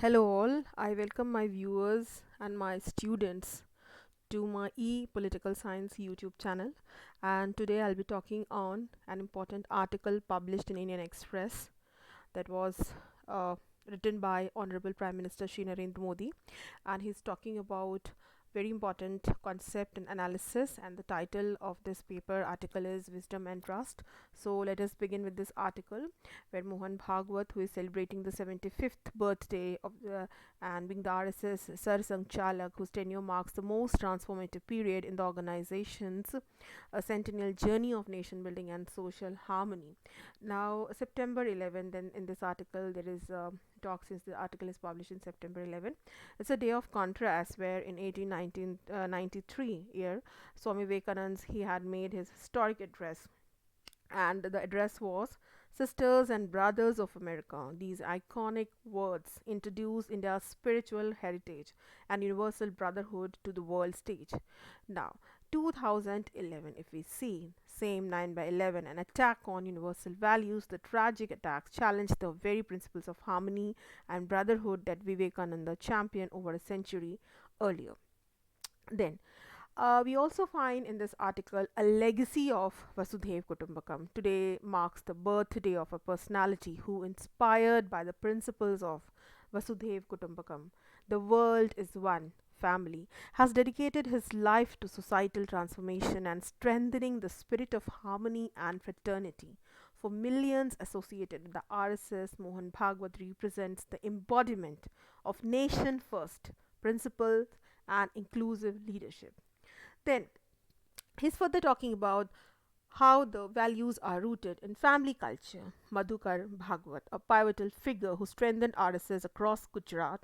Hello, all. I welcome my viewers and my students to my Political Science YouTube channel. And today I'll be talking on an important article published in Indian Express that was uh, written by Honorable Prime Minister Shri Narendra Modi, and he's talking about very important concept and analysis. And the title of this paper article is Wisdom and Trust. So let us begin with this article, where Mohan Bhagwat, who is celebrating the 75th birthday of the and being the RSS Sar Chalak, whose tenure marks the most transformative period in the organization's a centennial journey of nation building and social harmony. Now, September 11, then in this article, there is talk since the article is published in September 11. It's a day of contrast where in 1893 year, Swami Vivekanand, he had made his historic address, and the address was Sisters and Brothers of America. These iconic words introduce India's spiritual heritage and universal brotherhood to the world stage. Now, 2011, if we see, same 9 by 11, an attack on universal values, the tragic attacks challenged the very principles of harmony and brotherhood that Vivekananda championed over a century earlier. Then, we also find in this article a legacy of Vasudhaiv Kutumbakam. Today marks the birthday of a personality who, inspired by the principles of Vasudhaiv Kutumbakam, the world is one family, has dedicated his life to societal transformation and strengthening the spirit of harmony and fraternity. For millions associated with the RSS, Mohan Bhagwat represents the embodiment of nation first principles and inclusive leadership. Then he's further talking about how the values are rooted in family culture. Madhukar Bhagwat, a pivotal figure who strengthened RSS across Gujarat,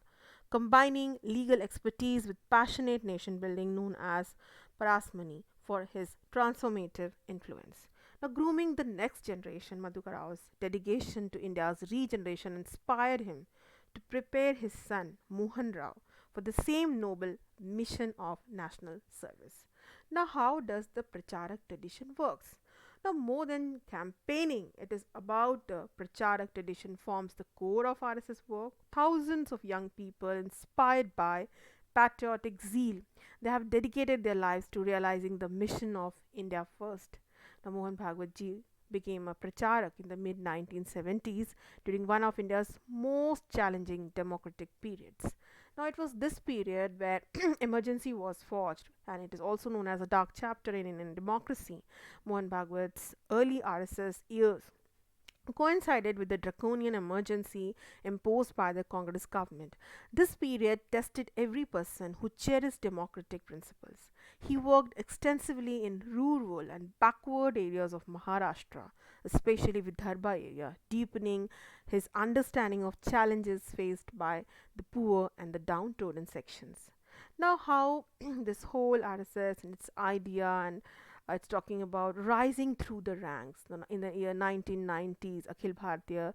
combining legal expertise with passionate nation building, known as Parasmani, for his transformative influence. Now, grooming the next generation, Madhukar Rao's dedication to India's regeneration inspired him to prepare his son, Mohan Rao, for the same noble mission of national service. Now, how does the Pracharak tradition works? Now, more than campaigning, it is about the Pracharak tradition forms the core of RSS work. Thousands of young people inspired by patriotic zeal, they have dedicated their lives to realizing the mission of India first. Now, Mohan Bhagwat ji became a Pracharak in the mid 1970s during one of India's most challenging democratic periods. Now, it was this period where emergency was forged, and it is also known as a dark chapter in Indian democracy. Mohan Bhagwat's early RSS years coincided with the draconian emergency imposed by the Congress government. This period tested every person who cherished democratic principles. He worked extensively in rural and backward areas of Maharashtra, especially Vidarbha area, deepening his understanding of challenges faced by the poor and the downtrodden sections. Now, how this whole RSS and its idea and it's talking about rising through the ranks. In the year 1990s, Akhil Bharatiya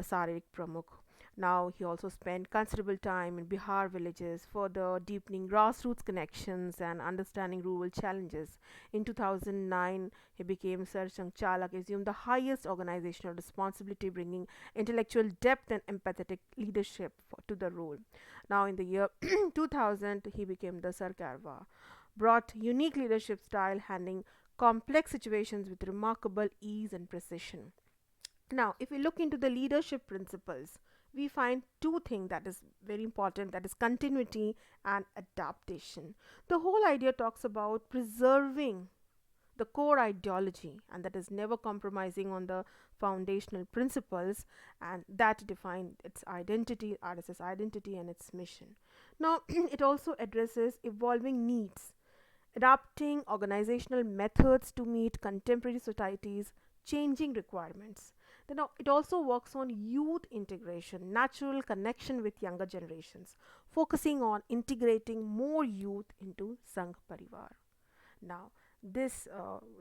Sarik Pramukh. Now he also spent considerable time in Bihar villages, further deepening grassroots connections and understanding rural challenges. In 2009, he became Sar Chalak, assumed the highest organizational responsibility, bringing intellectual depth and empathetic leadership to the role. Now, in the year 2000, he became the Sarkarwa, brought unique leadership style, handling complex situations with remarkable ease and precision. Now, if we look into the leadership principles, we find two things that is very important, that is continuity and adaptation. The whole idea talks about preserving the core ideology, and that is never compromising on the foundational principles, and that define its identity, RSS identity, and its mission. Now, it also addresses evolving needs, adapting organizational methods to meet contemporary society's changing requirements. Then it also works on youth integration, natural connection with younger generations, focusing on integrating more youth into Sangh Parivar. Now, this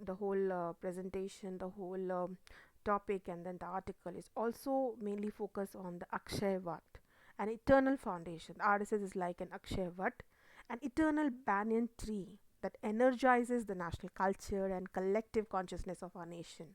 the whole presentation, the whole topic, and then the article is also mainly focused on the Akshay Vat, an eternal foundation. RSS is like an Akshay Vat, an eternal banyan tree that energizes the national culture and collective consciousness of our nation.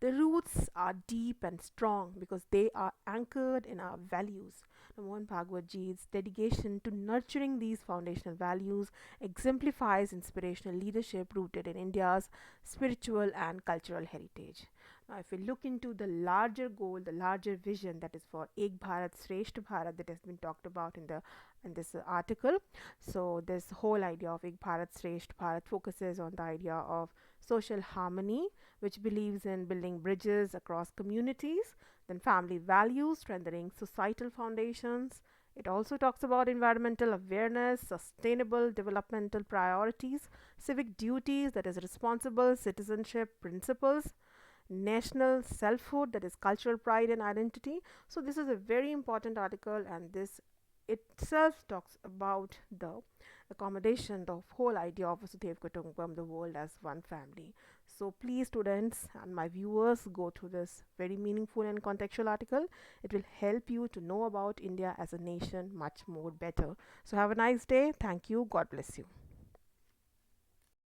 The roots are deep and strong because they are anchored in our values. Mohan Bhagwatji's dedication to nurturing these foundational values exemplifies inspirational leadership rooted in India's spiritual and cultural heritage. Now, if we look into the larger goal, the larger vision that is for Ek Bharat Shreshth Bharat that has been talked about in this article. So this whole idea of Ek Bharat Shreshth Bharat focuses on the idea of social harmony, which believes in building bridges across communities, then family values, strengthening societal foundations. It also talks about environmental awareness, sustainable developmental priorities, civic duties, that is responsible citizenship principles, national selfhood, that is cultural pride and identity. So this is a very important article, and this itself talks about the accommodation, the whole idea of Vasudhaiva Kutumbakam, the world as one family. So please, students and my viewers, go through this very meaningful and contextual article. It will help you to know about India as a nation much more better. So have a nice day. Thank you. God bless you.